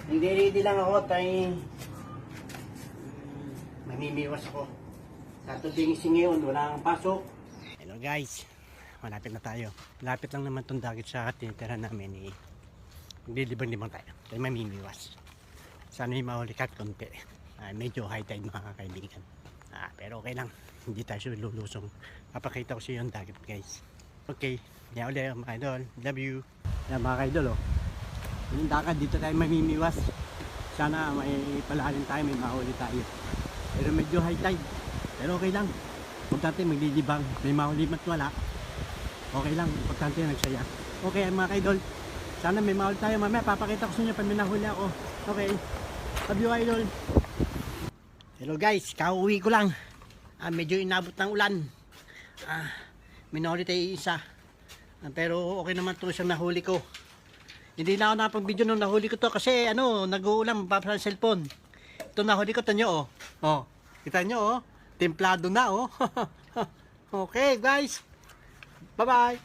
Hindi ready lang ako tayo. Mamimiwas ako. Sa tubing ngayon, wala kang pasok. Hello guys, malapit na tayo. Lapit lang naman itong dagat sa tinitira namin eh. Maglilibang-libang tayo. Tayo mamimiwas. Sana yung mahuli kahit konti. Medyo high tide mga kaibigan. Pero okay lang. Hindi tayo lulusong. Papakita ko sa iyo yung dagat guys. Okay. Yan ulit mga idol. Love you. Yan mga idol oh. Yung dagat dito tayo mamimiwas. Sana may palalim tayo, may mahuli tayo. Pero medyo high tide. Pero okay lang. Importante maglilibang. May mahuli mat wala. Okay lang. Importante nagsaya. Okay mga idol. Sana may mahuli tayo. Mamaya papakita ko sa inyo pag may nahuli ako. Okay. Love you idol. Hello guys. Kauwi ko lang. Medyo inabot ng ulan. May nahuli tayo isa. Pero okay naman ito siyang nahuli ko. Hindi na ako nakapag-video nung nahuli ko to kasi nag-uulam pa sa cellphone. Ito nahuli ko, tanyo oh. Kita nyo templado na oh. Okay guys. Bye bye.